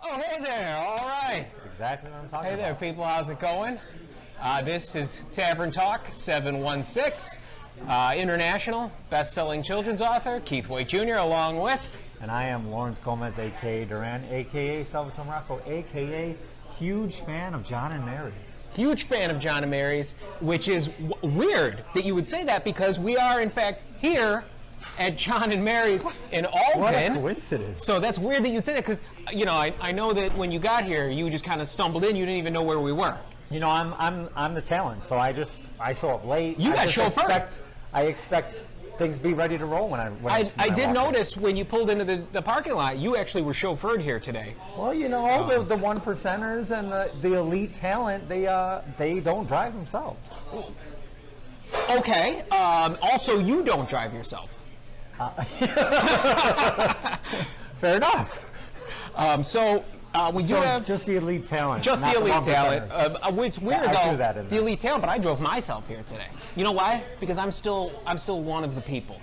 Oh, hey there. All right. Exactly what I'm talking about. Hey there, people. How's it going? This is Tavern Talk 716. International best-selling children's author Keith White Jr. along with... And I am Duran Gomez, a.k.a. Duran, a.k.a. Salvatore Morocco, a.k.a. huge fan of John and Mary's. Huge fan of John and Mary's, which is weird that you would say that because we are, in fact, here at John and Mary's in Alden. What a coincidence. So that's weird that you'd say that because, you know, I know that when you got here, you just kind of stumbled in. You didn't even know where we were. You know, I'm the talent, so I show up late. You got chauffeured. I expect things to be ready to roll when I did notice when you pulled into the parking lot, you actually were chauffeured here today. Well, you know, the one percenters and the elite talent, they don't drive themselves. Okay. Also, you don't drive yourself. Fair enough. We do have just the elite talent. Just the elite talent. It's weird though. The elite talent, but I drove myself here today. You know why? Because I'm still one of the people.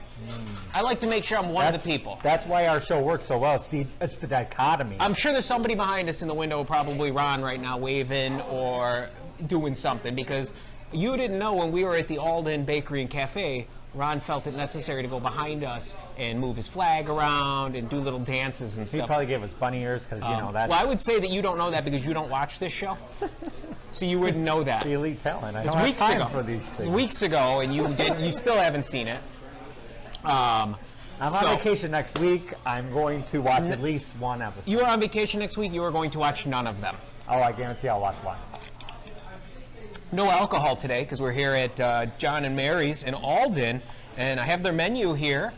I like to make sure I'm one of the people. That's why our show works so well. It's the dichotomy. I'm sure there's somebody behind us in the window, probably Ron right now, waving or doing something, because you didn't know when we were at the Alden Bakery and Cafe, Ron felt it necessary to go behind us and move his flag around and do little dances and stuff. He probably gave us bunny ears because, you know, that's... Well, I would say that you don't know that because you don't watch this show. So you wouldn't know that. The elite talent. I don't have time for these things. It's weeks ago, and you still haven't seen it. I'm on vacation next week. I'm going to watch at least one episode. You are on vacation next week. You are going to watch none of them. Oh, I guarantee I'll watch one. No alcohol today because we're here at John and Mary's in Alden, and I have their menu here.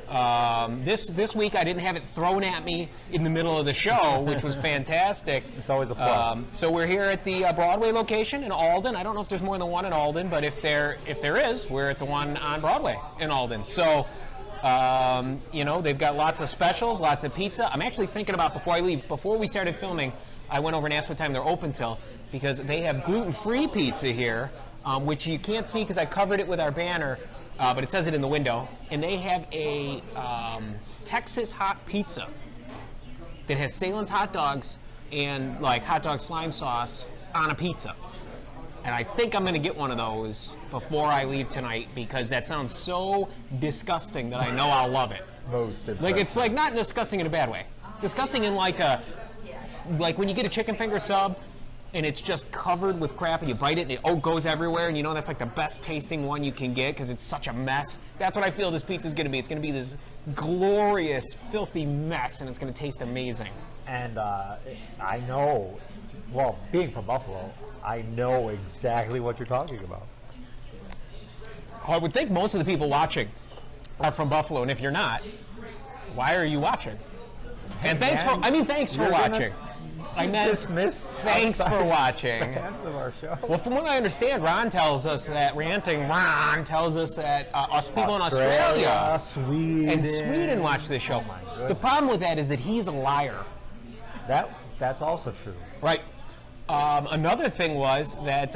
This week I didn't have it thrown at me in the middle of the show, which was fantastic. It's always a plus. So we're here at the Broadway location in Alden. I don't know if there's more than one in Alden, but if there is, we're at the one on Broadway in Alden. So you know, they've got lots of specials, lots of pizza. I'm actually thinking about before we started filming, I went over and asked what time they're open till, because they have gluten-free pizza here, which you can't see because I covered it with our banner, but it says it in the window. And they have a Texas hot pizza that has Salen's hot dogs and like hot dog slime sauce on a pizza. And I think I'm going to get one of those before I leave tonight because that sounds so disgusting that I know I'll love it. Like, it's like not disgusting in a bad way. Disgusting in like when you get a chicken finger sub and it's just covered with crap and you bite it and it goes everywhere, and you know that's like the best tasting one you can get because it's such a mess. That's what I feel this pizza is going to be. It's going to be this glorious, filthy mess, and it's going to taste amazing. And I know, well, being from Buffalo, I know exactly what you're talking about. I would think most of the people watching are from Buffalo, and if you're not, why are you watching? And thanks for watching. I meant thanks for watching. Fans of our show. Well, from what I understand, Ranting Ron tells us that us people in Australia and Sweden watch this show. Oh, the problem with that is that he's a liar. That's also true. Right. Another thing was that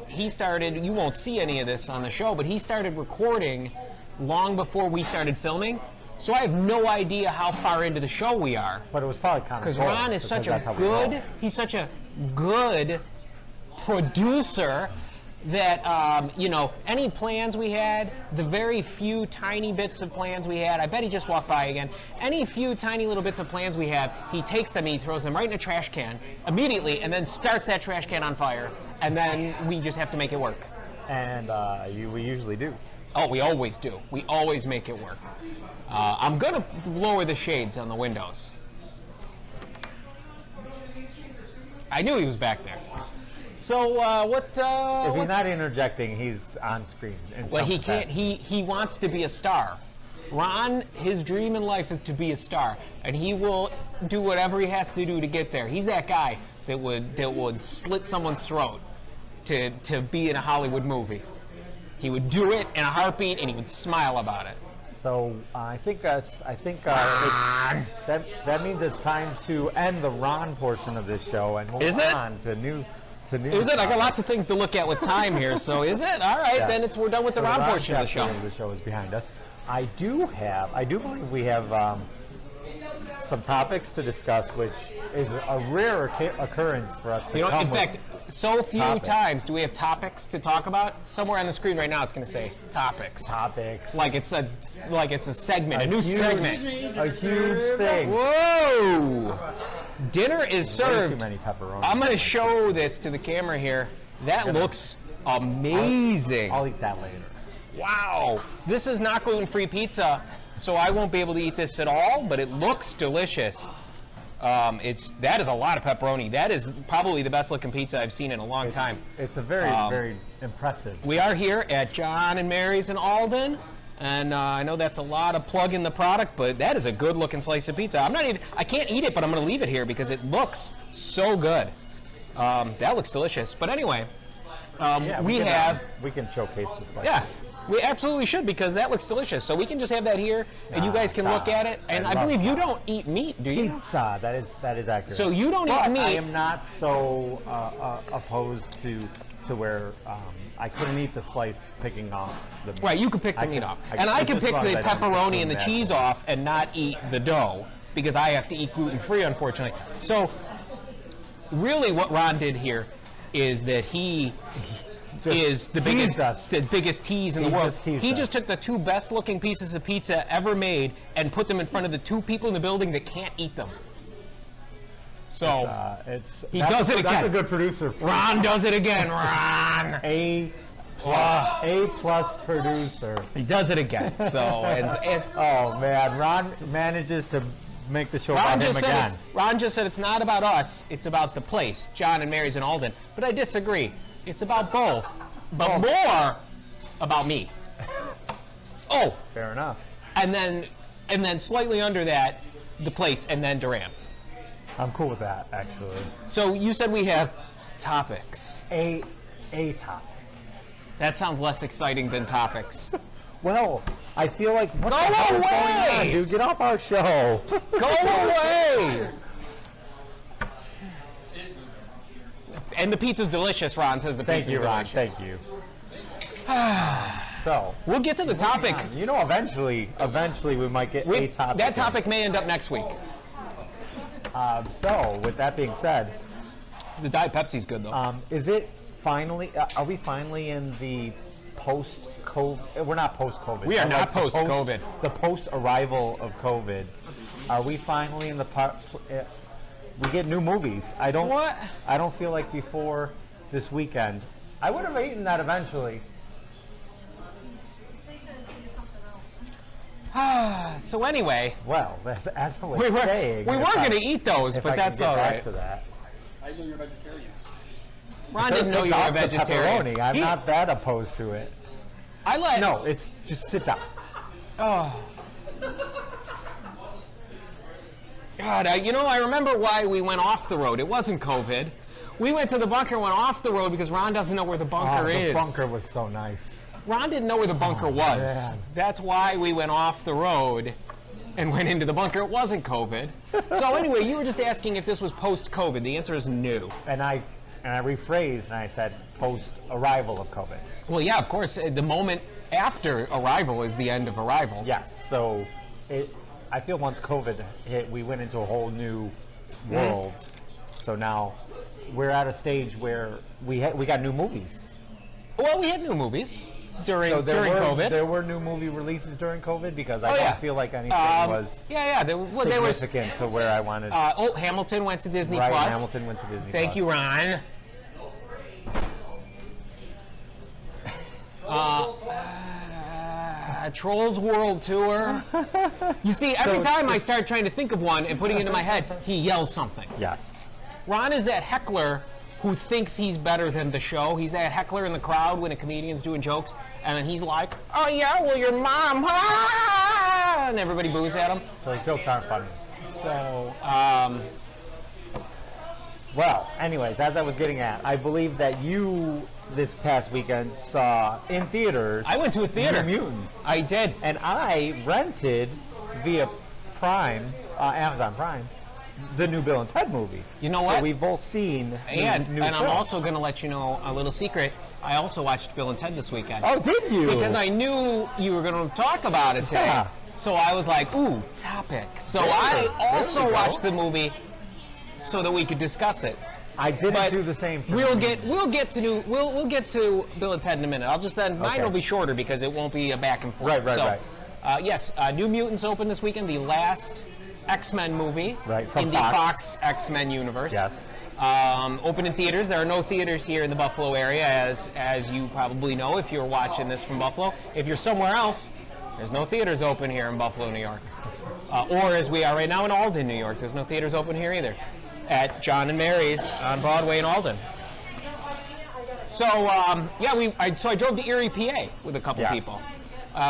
he started, you won't see any of this on the show, but he started recording long before we started filming. So I have no idea how far into the show we are. But it was probably kind of because Ron is such he's such a good producer that, you know, any plans we had, the very few tiny bits of plans we had, I bet he just walked by again, any few tiny little bits of plans we have, he takes them, he throws them right in a trash can immediately, and then starts that trash can on fire, and then we just have to make it work. And we usually do. Oh, we always do. We always make it work. I'm going to lower the shades on the windows. I knew he was back there. So what? If he's not interjecting, he's on screen. Well, he can't. He wants to be a star. Ron, his dream in life is to be a star, and he will do whatever he has to do to get there. He's that guy that would slit someone's throat to be in a Hollywood movie. He would do it in a heartbeat, and he would smile about it. So I think that means it's time to end the Ron portion of this show and move on to new. Is it? I got lots of things to look at with time here. So is it? All right, yes. Then we're done with the Ron portion of the show. The show is behind us. I do believe we have some topics to discuss, which is a rare occurrence for us to come in with. fact, so few topics. times do we have topics to talk about. Somewhere on the screen right now, it's going to say topics. Topics. Like it's a segment, a new segment. A huge thing. Whoa! Dinner is Way served. too many pepperonis. I'm going to show this to the camera here. That looks amazing. I'll eat that later. Wow. This is not gluten-free pizza, so I won't be able to eat this at all, but it looks delicious. That is a lot of pepperoni. That is probably the best looking pizza I've seen in a long time. It's a very, very impressive. We are here at John and Mary's in Alden, and I know that's a lot of plugging the product, but that is a good looking slice of pizza. I can't eat it, but I'm going to leave it here because it looks so good. That looks delicious. But anyway, we can showcase the slices. Yeah. We absolutely should, because that looks delicious. So we can just have that here, and you guys can look at it. And I believe you don't eat meat, do you? Pizza, that is accurate. So you don't eat meat. I am not so opposed to where I couldn't eat the slice picking off the meat. Right, you could pick the meat off. And I can pick the pepperoni and the cheese off and not eat the dough, because I have to eat gluten-free, unfortunately. So really what Ron did here is that he is the biggest tease in the world. He just took the two best looking pieces of pizza ever made and put them in front of the two people in the building that can't eat them. So he does it again. That's a good producer. Ron does it again. Ron. A plus producer. He does it again. So oh man, Ron manages to make the show about him again. Ron just said it's not about us, it's about the place, John and Mary's in Alden. But I disagree. It's about both, but more about me. Oh, fair enough. And then slightly under that, the place, and then Duran. I'm cool with that, actually. So you said we have topics. A topic. That sounds less exciting than topics. Well, I feel like go away, dude. Get off our show. Go away. And the pizza's delicious, Ron says the pizza's delicious. Thank you, So we'll get to the topic. You know, eventually we might get a topic. That topic may end up next week. So with that being said, the Diet Pepsi's good though. Is it finally? Are we finally in the post-COVID? We're not post-COVID. We are not post-COVID. The post-arrival of COVID. Are we finally in the part? We get new movies. I don't feel like before this weekend. I would have eaten that eventually. So anyway. Well, as I was saying. We weren't going to eat those, but that's all right. To that. I know you're a vegetarian. Ron didn't know you were a vegetarian. I'm not that opposed to it. No, it's just sit down. Oh. God, I remember why we went off the road. It wasn't COVID. We went to the bunker and went off the road because Ron doesn't know where the bunker is. The bunker was so nice. Ron didn't know where the bunker was. Man. That's why we went off the road and went into the bunker. It wasn't COVID. So anyway, you were just asking if this was post-COVID. The answer is no. And I rephrased and I said post-arrival of COVID. Well, yeah, of course. The moment after arrival is the end of arrival. Yes. So I feel once COVID hit, we went into a whole new world. So now we're at a stage where we got new movies. Well, we had new movies during COVID. There were new movie releases during COVID because I don't feel like anything was significant to where I wanted. Hamilton went to Disney Plus. Plus. Hamilton went to Disney Thank Plus. you, Ron. Trolls World Tour. You see, every time I start trying to think of one and putting it into my head, he yells something. Yes. Ron is that heckler who thinks he's better than the show. He's that heckler in the crowd when a comedian's doing jokes, and then he's like, "Oh yeah, well your mom," and everybody boos at him. So the jokes aren't funny. So, well, anyways, as I was getting at, I believe that you this past weekend saw in theaters. I went to a theater. New Mutants. I did. And I rented via Prime, Amazon Prime, the new Bill and Ted movie. You know so what? we've both seen new I'm films. also going to let you know a little secret. I also watched Bill and Ted this weekend. Oh, did you? Because I knew you were going to talk about it today. Yeah. So I was like, ooh, topic. So There I also we go. watched the movie so that we could discuss it. I didn't But do the same. For we'll me. get to Bill and Ted in a minute. I'll just then mine Okay. will be shorter because it won't be a back and forth. Right. Yes, New Mutants opened this weekend, the last X-Men movie from in the Fox. Fox X-Men universe. Yes. Open in theaters. There are no theaters here in the Buffalo area, as you probably know if you're watching this from Buffalo. If you're somewhere else, there's no theaters open here in Buffalo, New York. Or as we are right now in Alden, New York, there's no theaters open here either. At John and Mary's on Broadway in Alden. So I drove to Erie, PA with a couple Yes. people.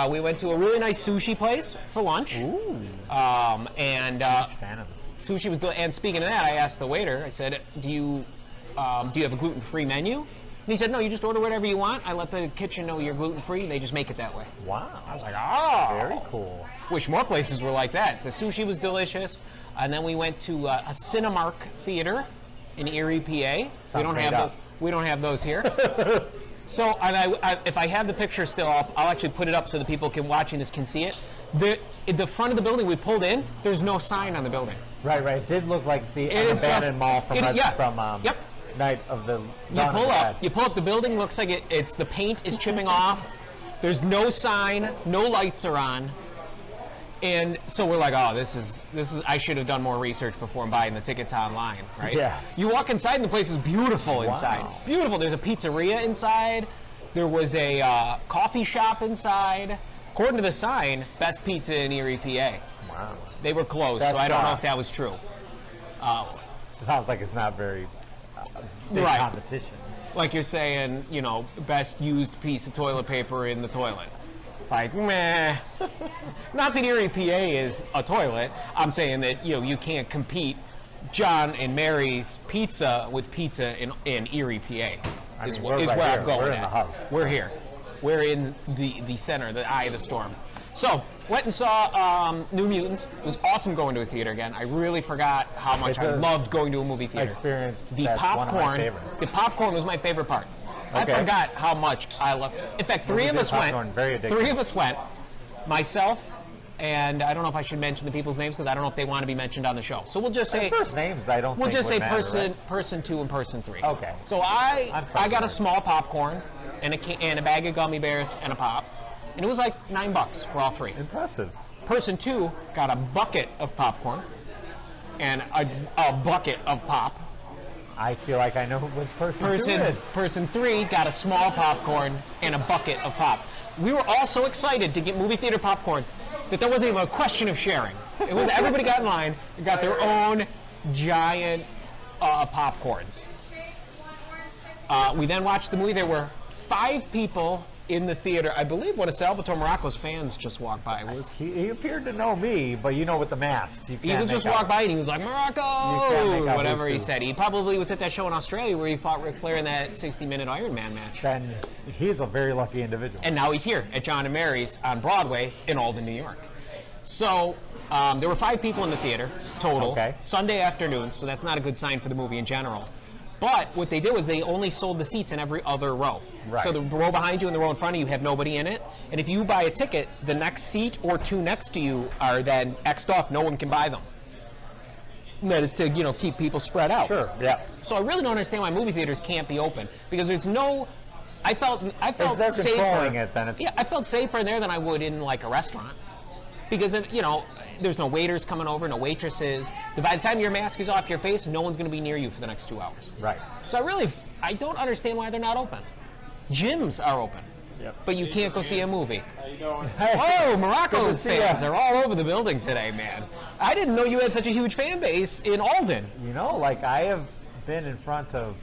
We went to a really nice sushi place for lunch. Ooh. And Fan of this. sushi was. And speaking of that, I asked the waiter. I said, "Do you have a gluten-free menu?" And he said, "No, you just order whatever you want. I let the kitchen know you're gluten-free. They just make it that way." Wow. I was like, "Oh, Very cool. Wish more places were like that." The sushi was delicious, and then we went to a Cinemark theater in Erie, PA. We don't have those here. So, and if I have the picture still, I'll actually put it up so the people watching this can see it. The front of the building we pulled in, there's no sign on the building. Right. It did look like the is abandoned mall from Yep. Night of the. You pull up the building, looks like it's the paint is chipping off. There's no sign, no lights are on. And so we're like, oh, this is. I should have done more research before buying the tickets online, right? Yes. You walk inside and the place is beautiful inside. Wow. Beautiful. There's a pizzeria inside. There was a coffee shop inside. According to the sign, best pizza in Erie, PA. Wow. They were closed, so I don't know if that was true. Sounds like it's not very big Right. competition. Like you're saying, best used piece of toilet paper in the toilet. Like, meh. Not that Erie, PA is a toilet. I'm saying that, you can't compete John and Mary's pizza with pizza in Erie, PA. Is where right I'm here. going We're in at. the hub. We're here. We're in the center, the eye of the storm. So, went and saw New Mutants. It was awesome going to a theater again. I really forgot how much It's I a loved going to a movie theater. Experience. The that's one of my popcorn. favorites. The popcorn was my favorite part. Okay. I forgot how much I loved. In fact, three of us popcorn, very went. addictive. 3 of us went. Myself, and I don't know if I should mention the people's names because I don't know if they want to be mentioned on the show. So we'll just say First names, I don't. we'll think just say would matter, person 2 and person 3. Okay. So I'm fine I got a with it. small popcorn and a bag of gummy bears and a pop, and it was like $9 for all 3. Right? Impressive. Person 2 got a bucket of popcorn and a bucket of pop. I feel like I know what person two is. Person 3 got a small popcorn and a bucket of pop. We were all so excited to get movie theater popcorn that there wasn't even a question of sharing. It was everybody got in line and got their own giant popcorns. We then watched the movie. There were 5 people in the theater. I believe one of Salvatore Morocco's fans just walked by. He appeared to know me, but with the masks. He was just walked by and he was like, can't Morocco! make out Whatever who's he who. said. He probably was at that show in Australia where he fought Ric Flair in that 60-minute Iron Man match. Then he's a very lucky individual. And now he's here at John and Mary's on Broadway in Alden, New York. So there were 5 people in the theater total. Okay. Sunday afternoon, so that's not a good sign for the movie in general. But what they did was they only sold the seats in every other row. Right. So the row behind you and the row in front of you have nobody in it. And if you buy a ticket, the next seat or 2 next to you are then X'd off. No one can buy them. And that is to keep people spread out. Sure. Yeah. So I really don't understand why movie theaters can't be open because there's no. I felt If they're safer. controlling it, then it's. Yeah, I felt safer in there than I would in like a restaurant because there's no waiters coming over, no waitresses. By the time your mask is off your face, no one's going to be near you for the next 2 hours. Right. So I don't understand why they're not open. Gyms are open, Yep. but you can't go see a movie. How you doing? Oh, Morocco Good to see fans ya. are all over the building today, man. I didn't know you had such a huge fan base in Alden. I have been in front of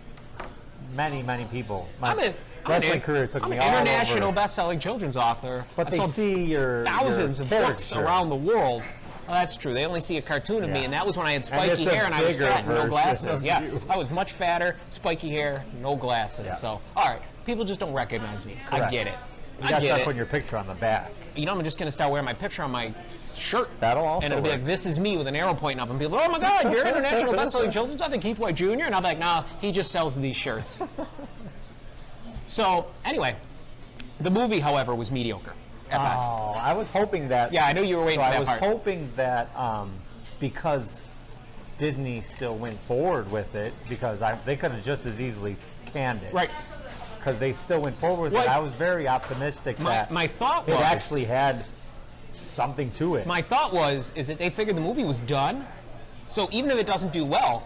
many, many people. My I'm wrestling career took I'm me an all international over. best-selling children's author. But I they sold see your thousands of books caricature. around the world. Well, that's true. They only see a cartoon of me, Yeah. and that was when I had And spiky it's a hair and I was bigger fat and no version glasses. of Yeah, you. I was much fatter, spiky hair, no glasses. Yeah. So, all right, people just don't recognize me. I Correct. get it. You gotta get start it. putting your picture on the back. You know, I'm just going to start wearing my picture on my shirt. That'll also And it'll be work. like, this is me with an arrow pointing up. And people, oh my God, you're international best-selling children's author Keith White Jr.? And I'm like, nah, he just sells these shirts. So, anyway, the movie, however, was mediocre at best. Oh, I was hoping that. Yeah, I knew you were waiting for that part. I was hoping that because Disney still went forward with it, because they could have just as easily canned it. Right. Because they still went forward with it. I was very optimistic that my thought it was, actually had something to it. My thought is that they figured the movie was done, so even if it doesn't do well,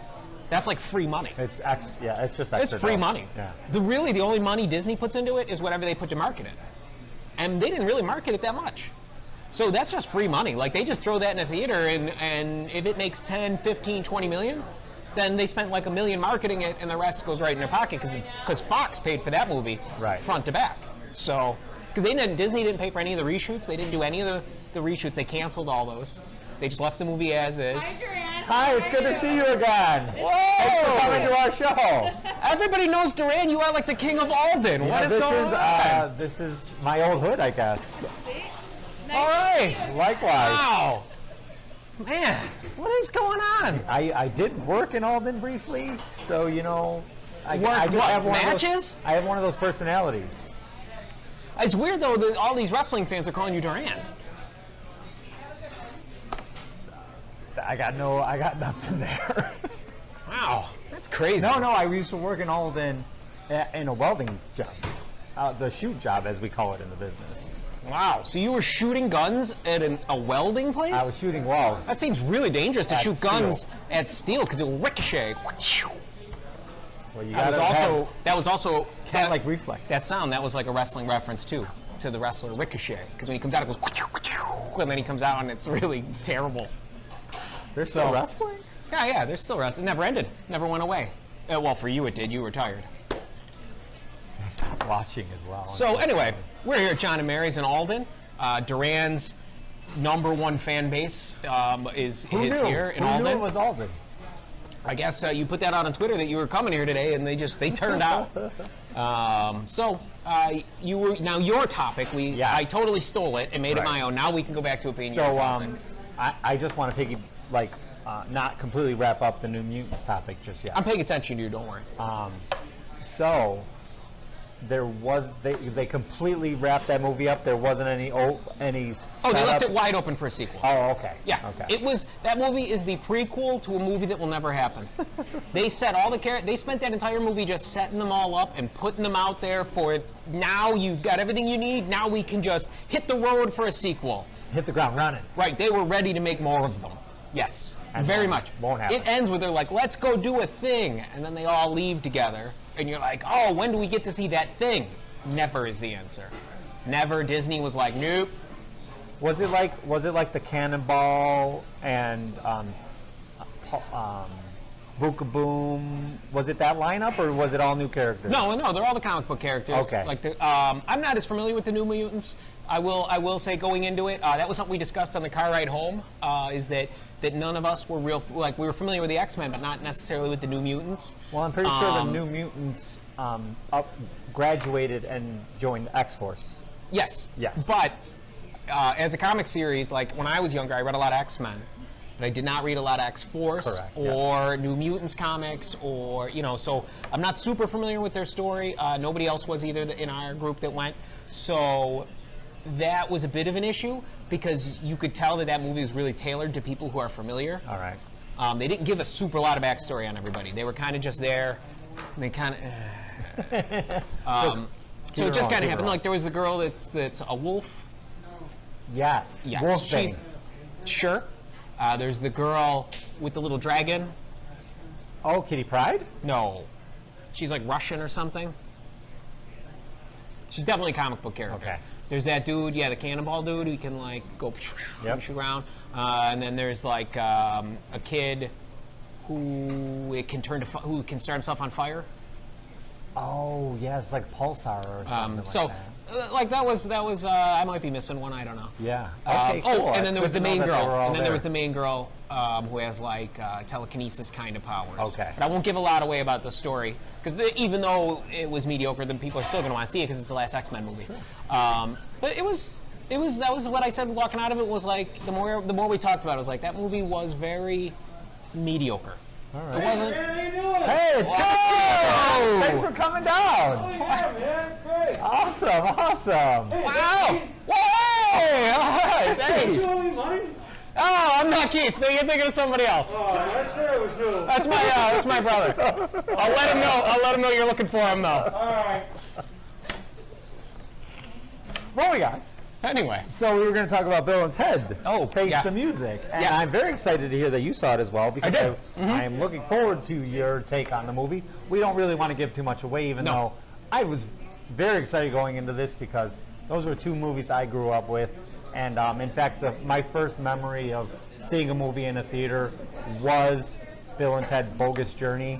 that's like free money. It's just extra. It's free money. Yeah. The only money Disney puts into it is whatever they put to market it. And they didn't really market it that much. So that's just free money. Like, they just throw that in a theater, and if it makes 10, 15, 20 million, then they spent like $1 million marketing it, and the rest goes right in their pocket because Fox paid for that movie front to back. So, because Disney didn't pay for any of the reshoots. They didn't do any of the reshoots. They canceled all those. They just left the movie as is. Hi, Duran. Hi, it's good to see you again. Whoa! Thanks for coming to our show. Everybody knows Duran. You are like the king of Alden. What is going on? This is my old hood, I guess. Nice All right. Likewise. Wow. Man, what is going on? I did work in Alden briefly, so I Work just what, have one of those- matches? I have one of those personalities. It's weird though that all these wrestling fans are calling you Duran. I got nothing there. Wow, that's crazy. No, I used to work in Alden in a welding job, the shoot job as we call it in the business. Wow, so you were shooting guns at a welding place? I was shooting welds. That seems really dangerous to At shoot steel. guns at steel because it will ricochet. Well, you That was also cat like reflex. that sound. That was like a wrestling reference too to the wrestler Ricochet because when he comes out it goes and then he comes out and it's really terrible. They're still wrestling? Yeah, they're still wrestling. It never ended. Never went away. Well, for you it did. You retired. I stopped watching as well. So anyway, we're here at John and Mary's in Alden. Duran's #1 fan base is here in Who Alden. knew it was Alden? I guess you put that out on Twitter that you were coming here today, and they turned out. Your topic. Yes. I totally stole it and made it Right. my own. Now we can go back to it being your topic. I just want to not completely wrap up the New Mutants topic just yet. I'm paying attention to you. Don't worry. So they completely wrapped that movie up. There wasn't any They setup. left it wide open for a sequel. Oh, okay. Yeah, Okay. That movie is the prequel to a movie that will never happen. They set all the they spent that entire movie just setting them all up and putting them out there for it. Now you've got everything you need. Now we can just hit the road for a sequel. Hit the ground running. Right, they were ready to make more of them. Yes, And very won't- much. won't happen. It ends with they're like, let's go do a thing, and then they all leave together, and you're like, oh, when do we get to see that thing? Never is the answer. Never. Disney was like, nope. Was it like the Cannonball and Book-a-Boom? Was it that lineup, or was it all new characters? No, they're all the comic book characters. Okay. Like I'm not as familiar with the New Mutants. I will say going into it, that was something we discussed on the car ride home. Is that none of us were we were familiar with the X-Men, but not necessarily with the New Mutants. Well, I'm pretty sure the New Mutants graduated and joined X-Force. Yes. Yes. But as a comic series, like when I was younger, I read a lot of X-Men. But I did not read a lot of X-Force Correct, or New Mutants comics, or so I'm not super familiar with their story. Nobody else was either in our group that went. So that was a bit of an issue because you could tell that movie was really tailored to people who are familiar. All right. They didn't give a super lot of backstory on everybody. They were kind of just there. And they kind of. So it just kind of happened. Like there was the girl that's a wolf. Yes. Yes. Wolfbane. Sure. There's the girl with the little dragon. Oh, Kitty Pryde? No. She's like Russian or something. She's definitely a comic book character. Okay. There's that dude, the cannonball dude who can like go shoot around. And then there's like a kid who can start himself on fire. Oh, yeah, it's like Pulsar or something like like that was I might be missing one. I don't know. Yeah. Okay, cool. Oh, and then there was the main girl. There was the main girl who has like telekinesis kind of powers. Okay. But I won't give a lot away about the story because even though it was mediocre, then people are still going to want to see it because it's the last X-Men movie. Sure. But that was what I said walking out of it was like the more we talked about it was like that movie was very mediocre. All right. It wasn't. Hey, it's good! Thanks for coming down. Oh, yeah, man, it's great. Awesome. Hey, Wow! Hey! All right, thanks. You owe me money? Oh, I'm not Keith. So you're thinking of somebody else. Oh, I sure it was you. That's my brother. I'll let him know. I'll let him know you're looking for him though. All right. What we got? Anyway. So we were going to talk about Bill and Ted. Oh, Face yeah. the Music. And Yes. I'm very excited to hear that you saw it as well because I did. I am looking forward to your take on the movie. We don't really want to give too much away, even No. though I was very excited going into this because those were two movies I grew up with. And in fact, my first memory of seeing a movie in a theater was Bill and Ted Bogus Journey.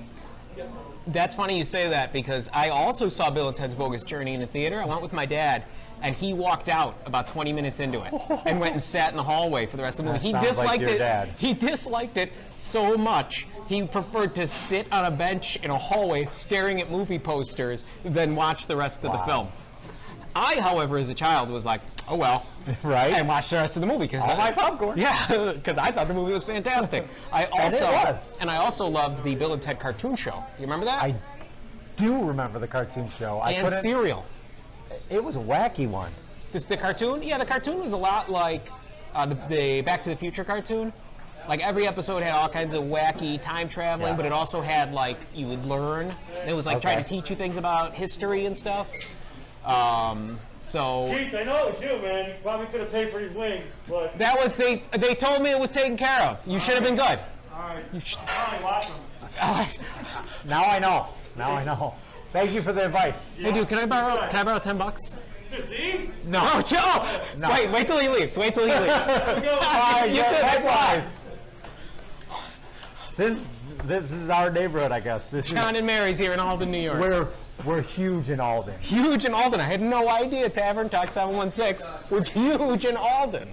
That's funny you say that because I also saw Bill and Ted's Bogus Journey in the theater. I went with my dad, and he walked out about 20 minutes into it and went and sat in the hallway for the rest of the movie. He That sounds like disliked your it. dad. He disliked it so much. He preferred to sit on a bench in a hallway staring at movie posters than watch the rest of the Wow. film. I, however, as a child, was like, oh well, Right? and watched the rest of the movie because All my popcorn. Yeah, because I thought the movie was fantastic. I also loved the Bill and Ted cartoon show. You remember that? I do remember the cartoon show. And Serial. It was a wacky one. The cartoon? Yeah, the cartoon was a lot like the Back to the Future cartoon. Like every episode had all kinds of wacky time traveling, Yeah. but it also had like you would learn. It was like trying to teach you things about history and stuff. So Keith, I know it was you, man. You probably could have paid for these wings, but... that was they told me it was taken care of. You should have been good. All right. I only watch them. Now I know. Now I know. Thank you for the advice. Hey dude, can I borrow $10? See? No. Oh, Joe! No. Wait till he leaves. Wait till he leaves. Alright, You took it likewise. This is our neighborhood, I guess. This John is and Mary's here in Alden, New York. we're huge in Alden. Huge in Alden. I had no idea Tavern Talk 716 was huge in Alden.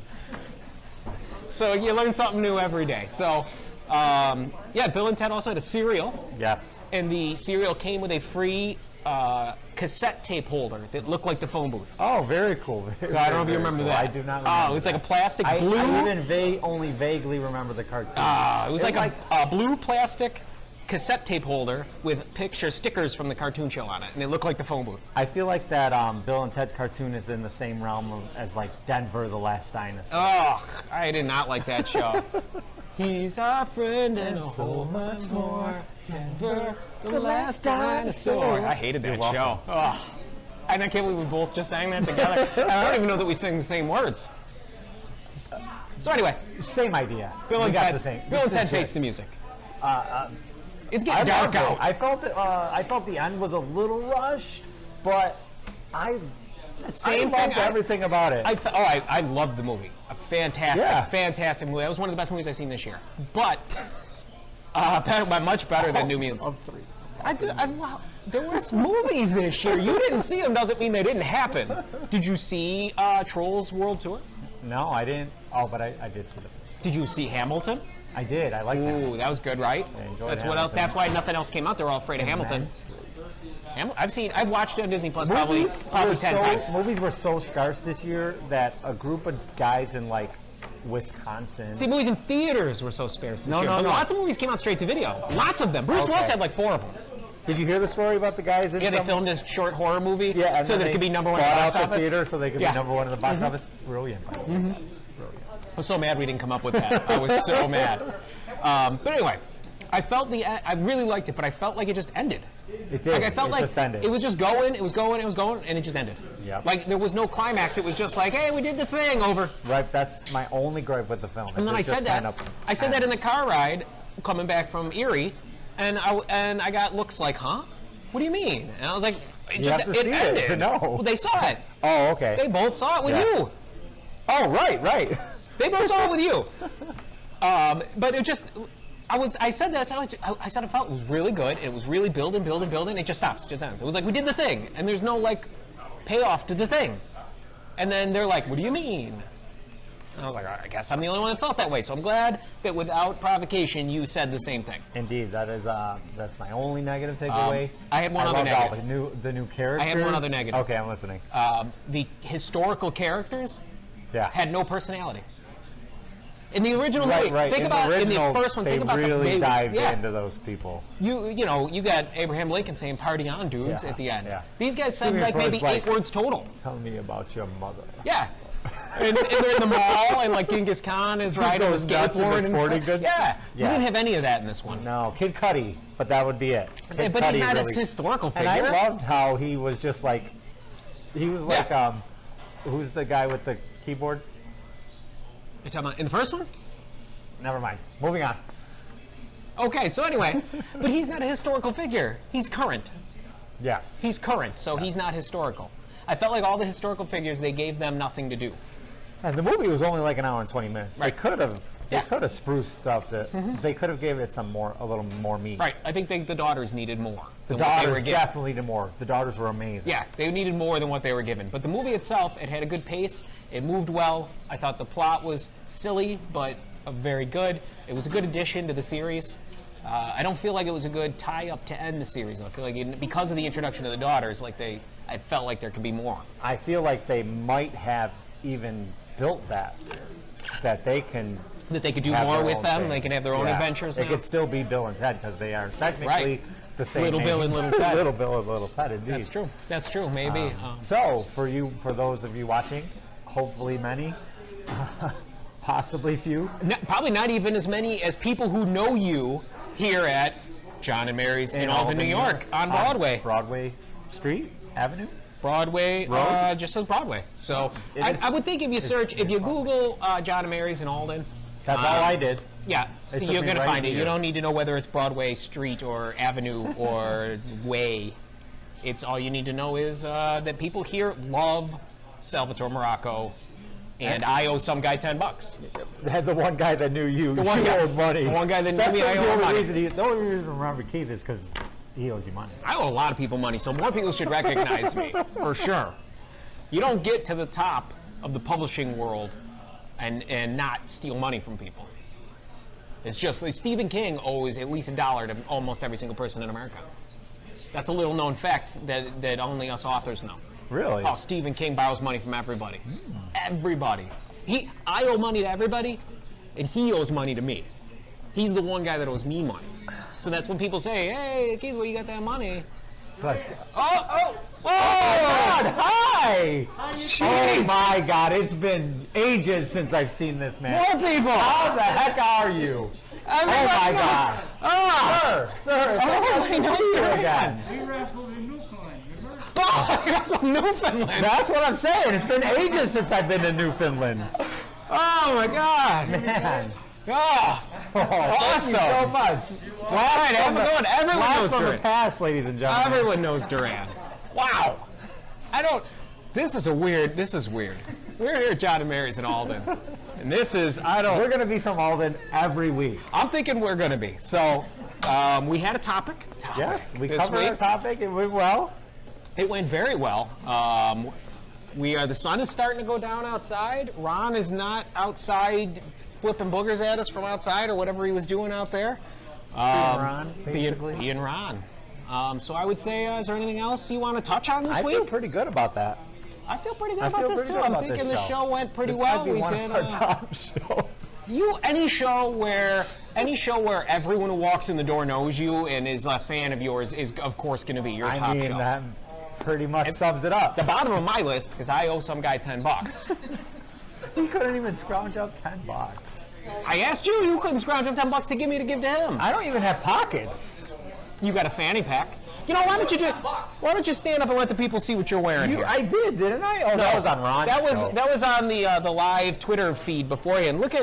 So you learn something new every day. So, yeah, Bill and Ted also had a cereal, Yes. and the cereal came with a free cassette tape holder that looked like the phone booth. Oh, very cool. So I don't know if you remember that. I do not remember. Oh, it was like a plastic I blue. even only vaguely remember the cartoon. It was like a blue plastic cassette tape holder with picture stickers from the cartoon show on it, and it looked like the phone booth. I feel like that Bill and Ted's cartoon is in the same realm as like Denver the Last Dinosaur. Oh, I did not like that show. He's our friend and a whole much more. Denver, the last dinosaur. I hated that You're welcome. show. Oh. And I can't believe we both just sang that together. I don't even know that we sing the same words. So anyway, Same idea. Bill and We got Ted, the same. Bill and the Ted gist. face the music. It's I getting dark loved it. out. I felt the end was a little rushed, but I Same loved thing. everything about it. I loved the movie. A fantastic movie. That was one of the best movies I've seen this year. But much better than New Mutants. Of three. Wow, there was movies this year. You didn't see them doesn't mean they didn't happen. Did you see Trolls World Tour? No, I didn't. Oh, but I did see the first. Did you see Hamilton? I did. I liked that. Ooh, that was good, right? I enjoyed That's what else. Hamilton. That's why nothing else came out. They're all afraid of Hamilton. I've watched it on Disney Plus probably Movies 10 times. Movies were so scarce this year that a group of guys in like Wisconsin. See, movies in theaters were so sparse this No, year. no, But no. lots of movies came out straight to video. Lots of them. Bruce Okay. Willis had like 4 of them. Did you hear the story about the guys in Yeah, they some- filmed this short horror movie Yeah, and so then that it they could be number one in the bought box out the office. theater so they could Yeah. be number one in the box office. Brilliant. By the way. Brilliant. I was so mad we didn't come up with that. I was so mad. But anyway, I really liked it, but I felt like it just ended. It did. Like I felt it like just ended. it was just going, it was going, and it just ended. Yep. Like there was no climax. It was just like, hey, we did the thing, over. Right, that's my only gripe with the film. And then I said that. I said that in the car ride coming back from Erie, and I got looks like, huh? What do you mean? And I was like, it You have to see it ended. to know. Well, they saw it. Oh, okay. They both saw it with Yeah. you. Oh, right. They both saw it with you. But it just, I said that, I said it was really good, and it was really building, it just stops, it just ends. It was like, we did the thing, and there's no, like, payoff to the thing. And then they're like, what do you mean? And I was like, all right, I guess I'm the only one that felt that way. So I'm glad that without provocation, you said the same thing. Indeed, that's my only negative takeaway. I had one other negative. The new characters. I had one other negative. Okay, I'm listening. The historical characters Yeah. had no personality. In the original movie, Right. think about in the first one. They Think about really dived yeah. into those people. You got Abraham Lincoln saying "Party on, dudes" Yeah, at the end. yeah. These guys said Stephen like maybe Fry's 8 words total. Tell me about your mother. Yeah. And they're in the mall, and like Genghis Khan is riding a goes nuts in the skateboard and sporting stuff. goods? Yeah, you Yeah. didn't have any of that in this one. No, Kid Cudi, but that would be it. Kid But Cudi he's not really, a historical figure. And I loved how he was just like, who's the guy with the keyboard? You're talking about in the first one? Never mind. Moving on. Okay, so anyway, but he's not a historical figure. He's current. Yes. He's current, so he's not historical. I felt like all the historical figures, they gave them nothing to do. And the movie was only like an hour and 20 minutes. Right. They could have spruced up the. They could have gave it a little more meat. Right, I think the daughters needed more. The than what they were daughters given. definitely did more. The daughters were amazing. Yeah, they needed more than what they were given. But the movie itself, it had a good pace. It moved well. I thought the plot was silly, but very good. It was a good addition to the series. I don't feel like it was a good tie-up to end the series. I feel like because of the introduction of the daughters, I felt like there could be more. I feel like they might have even built that they can. That they could do have more their with own them. thing. They can have their own adventures. It now. could still be Bill and Ted because they are technically Right. the same. Little name. Bill and Little Ted. Little Bill and Little Ted, indeed. That's true. That's true. Maybe. So for those of you watching, hopefully many, possibly few. Probably not even as many as people who know you here at John and Mary's in Alden, New York, on Broadway. Broadway Street Avenue. Broadway, Road? just says Broadway. So I would think if you Google John and Mary's in Alden. That's all I did. Yeah, It took you're me going to right find it. here. You don't need to know whether it's Broadway, Street, or Avenue, or Way. It's all you need to know is that people here love Salvatore Morocco, and I owe some guy $10. The one guy that knew you, The one you guy- owed money. the one guy that knew That's me, I the owe only money. reason the only reason I remember Keith is because he owes you money. I owe a lot of people money, so more people should recognize me, for sure. You don't get to the top of the publishing world and not steal money from people. It's just like Stephen King owes at least $1 to almost every single person in America. That's a little known fact that only us authors know. Really? Oh, Stephen King borrows money from everybody. Everybody. I owe money to everybody, and he owes money to me. He's the one guy that owes me money. So that's when people say, "Hey, Keith, where you got that money?" But, Oh, God, hi! Jeez. Oh my God, it's been ages since I've seen this man. More people. How the heck are you? Oh my God. Ah. Sir, Oh, I know you Duran. again. We wrestled in Newfoundland, remember? Oh, I got some Newfoundland. That's what I'm saying. It's been ages since I've been to Newfoundland. Oh my God. Man. Oh, Thank awesome. you so much. All right, have a good one. Everyone Blast knows from the Duran. past, ladies and gentlemen. Everyone knows Duran. Wow. This is weird. We're here at John and Mary's in Alden. And We're going to be from Alden every week. I'm thinking we're going to be. So, we had a topic. Yes, we this covered week. our topic. It went well. It went very well. The sun is starting to go down outside. Ron is not outside flipping boogers at us from outside or whatever he was doing out there. Ron, basically. Being Ron. So I would say, is there anything else you want to touch on this I week? feel pretty good about that. I feel pretty good I about feel this pretty too. good I'm about thinking this the show went pretty This well. might be We one did. of our top shows. Any show where everyone who walks in the door knows you and is a fan of yours is of course going to be your top show. That pretty much sums it up. The bottom of my list because I owe some guy $10. He couldn't even scrounge up $10. I asked you. You couldn't scrounge up $10 to give me to give to him. I don't even have pockets. You got a fanny pack. You know, why don't you stand up and let the people see what you're wearing here? I did, didn't I? Oh, that was on Ron's show. That was on the live Twitter feed beforehand. Look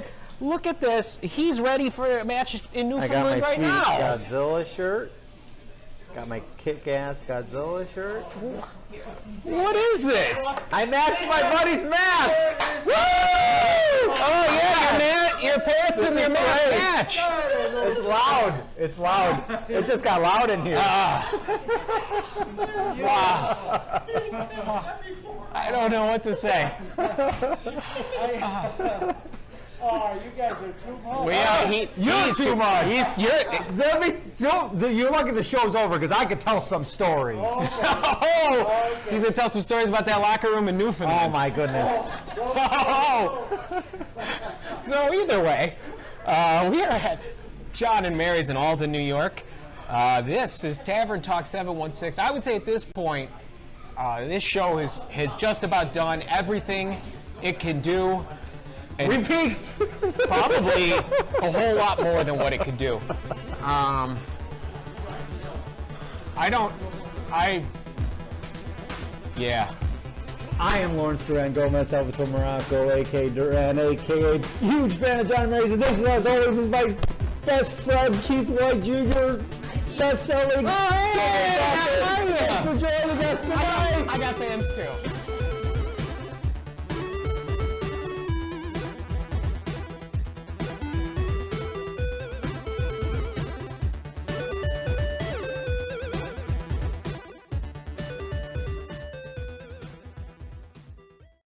at this. He's ready for a match in Newfoundland right now. I got my sweet Godzilla shirt. Got my kick-ass Godzilla shirt. What is this? I matched my buddy's mask. Woo! Oh yeah, their pants and their match. It's loud. It's loud. It just got loud in here. Wow. I don't know what to say. Oh, you guys are too much. You're too much. You're lucky the show's over because I could tell some stories. Oh, he's gonna tell some stories about that locker room in Newfoundland. Oh my goodness. So either way, we are at John and Mary's in Alden, New York. This is Tavern Talk 716. I would say at this point, this show has just about done everything it can do. And Repeat. probably a whole lot more than what it could do. I am Lawrence Duran Gomez, Salvatore Morocco, a.k.a. Duran, a.k.a. huge fan of John Mary's. And this, as always, is my best friend, Keith White Jr., best-selling. Oh, hey, Thanks for joining us tonight. I got fans too.